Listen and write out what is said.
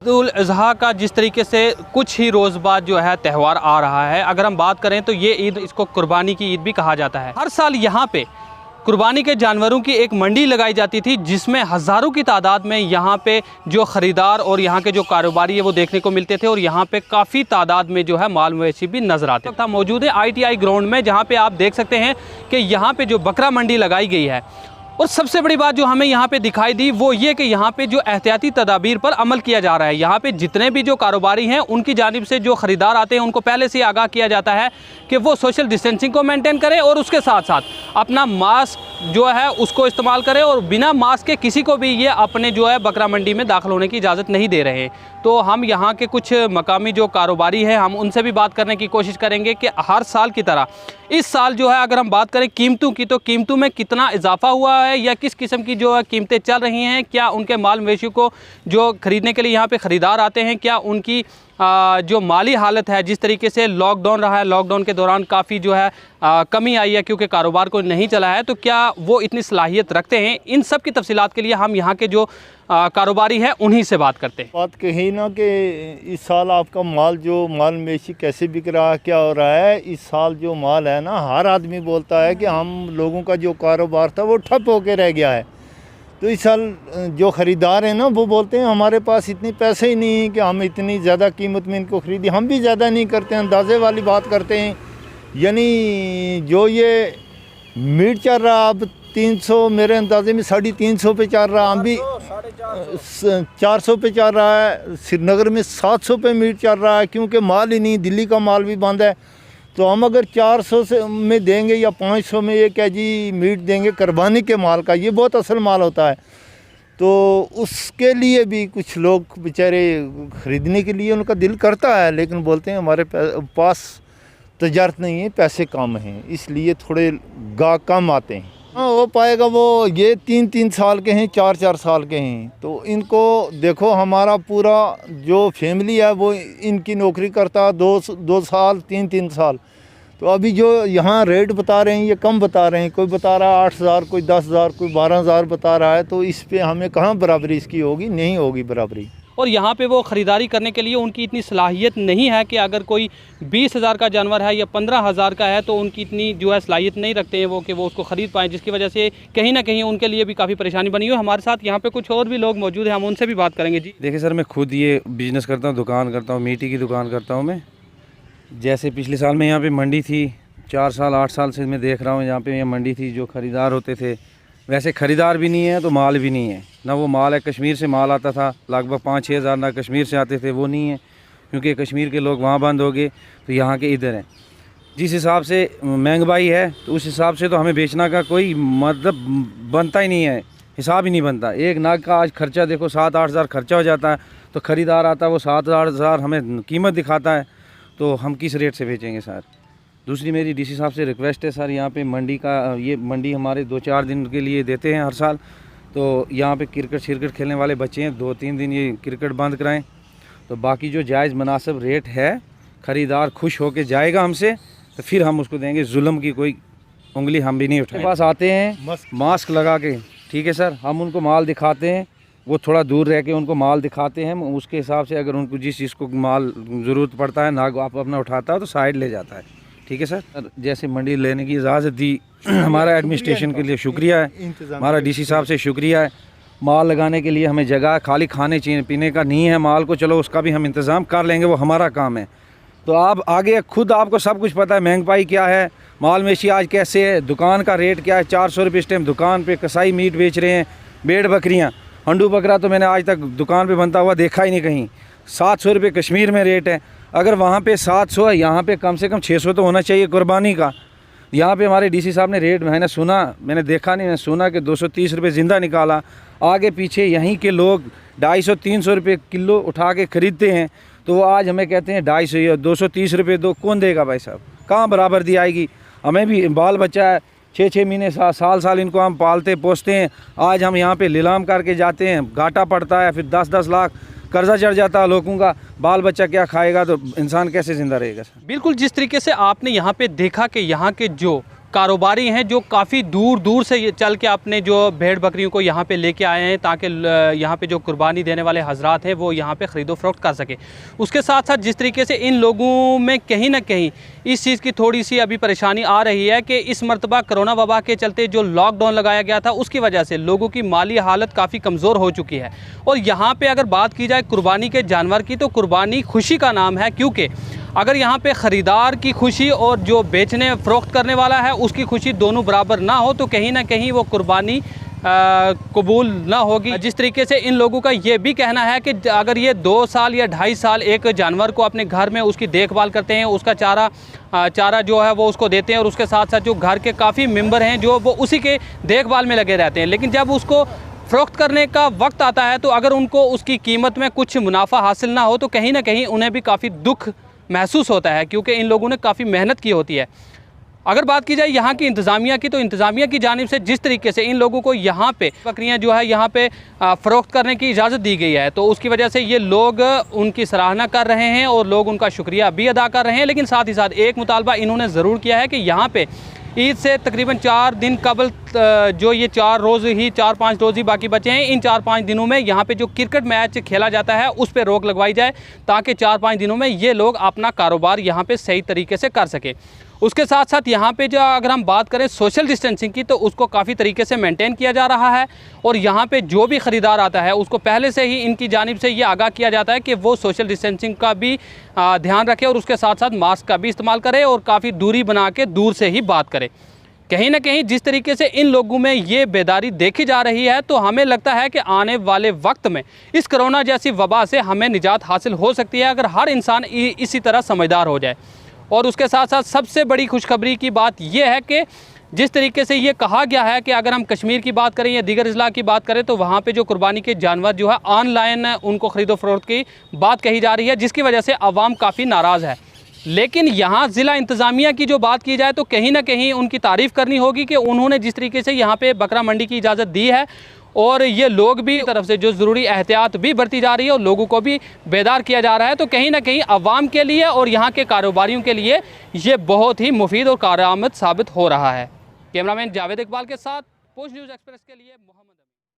ईद-उल अज़हा का जिस तरीके से कुछ ही रोज़ बाद जो है त्यौहार आ रहा है, अगर हम बात करें तो ये ईद, इसको कुर्बानी की ईद भी कहा जाता है। हर साल यहाँ पे कुर्बानी के जानवरों की एक मंडी लगाई जाती थी, जिसमें हज़ारों की तादाद में यहाँ पे जो ख़रीदार और यहाँ के जो कारोबारी है वो देखने को मिलते थे, और यहाँ पे काफ़ी तादाद में जो है माल मवेशी भी नज़र आते थे। मौजूद है ITI ग्राउंड में, जहाँ पे आप देख सकते हैं कि यहाँ पे जो बकरा मंडी लगाई गई है। और सबसे बड़ी बात जो हमें यहाँ पे दिखाई दी वो ये कि यहाँ पे जो एहतियाती तदाबीर पर अमल किया जा रहा है। यहाँ पे जितने भी जो कारोबारी हैं उनकी जानिब से जो ख़रीदार आते हैं उनको पहले से आगाह किया जाता है कि वो सोशल डिस्टेंसिंग को मेंटेन करें, और उसके साथ साथ अपना मास्क जो है उसको इस्तेमाल करें, और बिना मास्क के किसी को भी ये अपने जो है बकरा मंडी में दाखिल होने की इजाज़त नहीं दे रहे। तो हम यहाँ के कुछ मकामी जो कारोबारी हैं हम उनसे भी बात करने की कोशिश करेंगे कि हर साल की तरह इस साल जो है अगर हम बात करें कीमतों की, तो कीमतों में कितना इजाफा हुआ है या किस किस्म की जो है कीमतें चल रही हैं, क्या उनके माल मवेशी को जो ख़रीदने के लिए यहाँ पे ख़रीदार आते हैं, क्या उनकी जो माली हालत है, जिस तरीके से लॉकडाउन रहा है, लॉकडाउन के दौरान काफ़ी जो है कमी आई है क्योंकि कारोबार को नहीं चला है, तो क्या वो इतनी सलाहियत रखते हैं। इन सब की तफसीलात के लिए हम यहाँ के जो कारोबारी हैं उन्हीं से बात करते हैं। बात कही ना कि इस साल आपका माल मवेशी कैसे बिक रहा है, क्या हो रहा है। इस साल जो माल है ना, हर आदमी बोलता है कि हम लोगों का जो कारोबार था वो ठप होके रह गया है। तो इस साल जो ख़रीदार हैं ना वो बोलते हैं हमारे पास इतने पैसे ही नहीं हैं कि हम इतनी ज़्यादा कीमत में इनको ख़रीदें। हम भी ज़्यादा नहीं करते हैं, अंदाज़े वाली बात करते हैं। यानी जो ये मीट चल रहा अब 300, मेरे अंदाजे में 350 पे चल रहा, हम भी 400 पे चल रहा है। श्रीनगर में 700 पे मीट चल रहा है, क्योंकि माल ही नहीं, दिल्ली का माल भी बंद है। तो हम अगर 400 से में देंगे या 500 में 1 kg मीट देंगे कुर्बानी के माल का, ये बहुत असल माल होता है, तो उसके लिए भी कुछ लोग बेचारे ख़रीदने के लिए उनका दिल करता है, लेकिन बोलते हैं हमारे पास तजारत नहीं है, पैसे कम हैं, इसलिए थोड़े गाहक कम आते हैं। हाँ, वो पाएगा वो ये 3-3 साल के हैं, 4-4 साल के हैं। तो इनको देखो, हमारा पूरा जो फैमिली है वो इनकी नौकरी करता है 2 साल 3-3 साल। तो अभी जो यहाँ रेट बता रहे हैं ये कम बता रहे हैं, कोई बता रहा है 8,000, कोई 10,000, कोई 12,000 बता रहा है। तो इस पे हमें कहाँ बराबरी इसकी होगी, नहीं होगी बराबरी। और यहाँ पे वो ख़रीदारी करने के लिए उनकी इतनी सलाहियत नहीं है कि अगर कोई 20,000 का जानवर है या 15,000 का है तो उनकी इतनी जो है सलाहियत नहीं रखते हैं वो कि वो उसको ख़रीद पाएँ, जिसकी वजह से कहीं ना कहीं उनके लिए भी काफ़ी परेशानी बनी हुई है। हमारे साथ यहाँ पे कुछ और भी लोग मौजूद हैं, हम उनसे भी बात करेंगे। जी देखिए सर, मैं खुद ये बिज़नेस करता हूँ, दुकान करता हूँ, मीठी की दुकान करता हूँ मैं। जैसे पिछले साल में यहाँ पर मंडी थी, 4 साल 8 साल से मैं देख रहा हूँ यहाँ पर ये मंडी थी, जो ख़रीदार होते थे वैसे ख़रीदार भी नहीं है तो माल भी नहीं है। ना वो माल है, कश्मीर से माल आता था लगभग 5-6 हज़ार, ना कश्मीर से आते थे, वो नहीं है क्योंकि कश्मीर के लोग वहाँ बंद हो गए, तो यहाँ के इधर हैं। जिस हिसाब से महंगाई है तो उस हिसाब से तो हमें बेचना का कोई मतलब बनता ही नहीं है, हिसाब ही नहीं बनता। एक नाग का आज खर्चा देखो 7-8 हज़ार खर्चा हो जाता है, तो ख़रीदार आता है वो 7-8 हज़ार हमें कीमत दिखाता है, तो हम किस रेट से बेचेंगे सर। दूसरी मेरी डीसी साहब से रिक्वेस्ट है सर, यहाँ पे मंडी का ये मंडी हमारे 2-4 दिन के लिए देते हैं हर साल, तो यहाँ पे क्रिकेट खेलने वाले बच्चे हैं, 2-3 दिन ये क्रिकेट बंद कराएं, तो बाकी जो जायज़ मुनासिब रेट है ख़रीदार खुश होके जाएगा हमसे, तो फिर हम उसको देंगे। जुल्म की कोई उंगली हम भी नहीं उठाएंगे। पास आते हैं मास्क लगा के, ठीक है सर, हम उनको माल दिखाते हैं, वो थोड़ा दूर रह के उनको माल दिखाते हैं, उसके हिसाब से अगर उनको जिस चीज़ को माल ज़रूरत पड़ता है नाग आप अपना उठाता है तो साइड ले जाता है, ठीक है सर। जैसे मंडी लेने की इजाज़त दी हमारा एडमिनिस्ट्रेशन के लिए शुक्रिया है, हमारा डीसी साहब से शुक्रिया है। माल लगाने के लिए हमें जगह, खाली खाने पीने का नहीं है माल को, चलो उसका भी हम इंतज़ाम कर लेंगे, वो हमारा काम है। तो आप आगे खुद आपको सब कुछ पता है, महंगाई क्या है, माल मवेशी आज कैसे है, दुकान का रेट क्या है। 400 रुपये इस टाइम दुकान पे कसाई मीट बेच रहे हैं, भेड़ बकरियाँ, हंडू बकरा तो मैंने आज तक दुकान पे बनता हुआ देखा ही नहीं कहीं। 700 रुपये कश्मीर में रेट है, अगर वहाँ पे 700 है, यहाँ पे कम से कम 600 तो होना चाहिए कुर्बानी का। यहाँ पे हमारे डीसी साहब ने रेट, मैंने देखा नहीं, मैंने सुना कि 230 रुपये ज़िंदा निकाला। आगे पीछे यहीं के लोग 250-300 रुपये किलो उठा के ख़रीदते हैं, तो वो आज हमें कहते हैं 250 या 230 रुपये दो, कौन देगा भाई साहब, कहाँ बराबर दी आएगी। हमें भी बाल बच्चा है, 6-6 महीने साल इनको हम पालते पोसते हैं। आज हम यहाँ पे नीलाम करके जाते हैं, घाटा पड़ता है, फिर 10-10 लाख कर्जा चढ़ जाता है लोगों का। बाल बच्चा क्या खाएगा, तो इंसान कैसे ज़िंदा रहेगा सर। बिल्कुल, जिस तरीके से आपने यहाँ पे देखा कि यहाँ के जो कारोबारी हैं जो काफ़ी दूर दूर से ये चल के अपने जो भेड़ बकरियों को यहाँ पे लेके आए हैं ताकि यहाँ पे जो कुर्बानी देने वाले हजरात हैं वो यहाँ पे ख़रीदो फरोख्त कर सके। उसके साथ साथ जिस तरीके से इन लोगों में कहीं ना कहीं इस चीज़ की थोड़ी सी अभी परेशानी आ रही है कि इस मरतबा कोरोना वबा के चलते जो लॉकडाउन लगाया गया था उसकी वजह से लोगों की माली हालत काफ़ी कमज़ोर हो चुकी है। और यहाँ पर अगर बात की जाए कुर्बानी के जानवर की, तो कुर्बानी खुशी का नाम है, क्योंकि अगर यहाँ पे ख़रीदार की खुशी और जो बेचने फ़रोख्त करने वाला है उसकी खुशी दोनों बराबर ना हो तो कहीं ना कहीं वो कुर्बानी कबूल ना होगी। जिस तरीके से इन लोगों का ये भी कहना है कि अगर ये 2 साल या 2.5 साल एक जानवर को अपने घर में उसकी देखभाल करते हैं, उसका चारा जो है वो उसको देते हैं और उसके साथ साथ जो घर के काफ़ी मेंबर हैं जो वो उसी के देखभाल में लगे रहते हैं, लेकिन जब उसको फ़रोख्त करने का वक्त आता है तो अगर उनको उसकी कीमत में कुछ मुनाफा हासिल ना हो तो कहीं ना कहीं उन्हें भी काफ़ी दुख महसूस होता है, क्योंकि इन लोगों ने काफ़ी मेहनत की होती है। अगर बात की जाए यहाँ की इंतज़ामिया की, तो इंतज़ामिया की जानिब से जिस तरीके से इन लोगों को यहाँ पे बकरियाँ जो है यहाँ पे फ़रोख्त करने की इजाज़त दी गई है, तो उसकी वजह से ये लोग उनकी सराहना कर रहे हैं और लोग उनका शुक्रिया भी अदा कर रहे हैं। लेकिन साथ ही साथ एक मुतालबा इन्होंने ज़रूर किया है कि यहाँ पे ईद से तकरीबन 4 दिन कबल जो ये 4-5 रोज़ ही बाकी बचे हैं, इन 4-5 दिनों में यहाँ पे जो क्रिकेट मैच खेला जाता है उस पर रोक लगवाई जाए ताकि 4-5 दिनों में ये लोग अपना कारोबार यहाँ पे सही तरीके से कर सके। उसके साथ साथ यहाँ पे जो अगर हम बात करें सोशल डिस्टेंसिंग की, तो उसको काफ़ी तरीके से मेंटेन किया जा रहा है और यहाँ पे जो भी ख़रीदार आता है उसको पहले से ही इनकी जानिब से ये आगाह किया जाता है कि वो सोशल डिस्टेंसिंग का भी ध्यान रखे और उसके साथ साथ मास्क का भी इस्तेमाल करे और काफ़ी दूरी बना के दूर से ही बात करे। कहीं ना कहीं जिस तरीके से इन लोगों में ये बेदारी देखी जा रही है, तो हमें लगता है कि आने वाले वक्त में इस कोरोना जैसी वबा से हमें निजात हासिल हो सकती है अगर हर इंसान इसी तरह समझदार हो जाए। और उसके साथ साथ सबसे बड़ी खुशखबरी की बात यह है कि जिस तरीके से ये कहा गया है कि अगर हम कश्मीर की बात करें या दीगर अजला की बात करें तो वहाँ पे जो कुर्बानी के जानवर जो है ऑनलाइन उनको ख़रीदो फरोख्त की बात कही जा रही है, जिसकी वजह से आवाम काफ़ी नाराज़ है। लेकिन यहाँ ज़िला इंतज़ामिया की जो बात की जाए तो कहीं ना कहीं उनकी तारीफ़ करनी होगी कि उन्होंने जिस तरीके से यहाँ पे बकरा मंडी की इजाज़त दी है और ये लोग भी तरफ से जो ज़रूरी एहतियात भी बरती जा रही है और लोगों को भी बेदार किया जा रहा है, तो कहीं ना कहीं अवाम के लिए और यहाँ के कारोबारियों के लिए ये बहुत ही मुफीद और कारआमद साबित हो रहा है। कैमरामैन जावेद इकबाल के साथ पोस्ट न्यूज़ एक्सप्रेस के लिए मोहम्मद।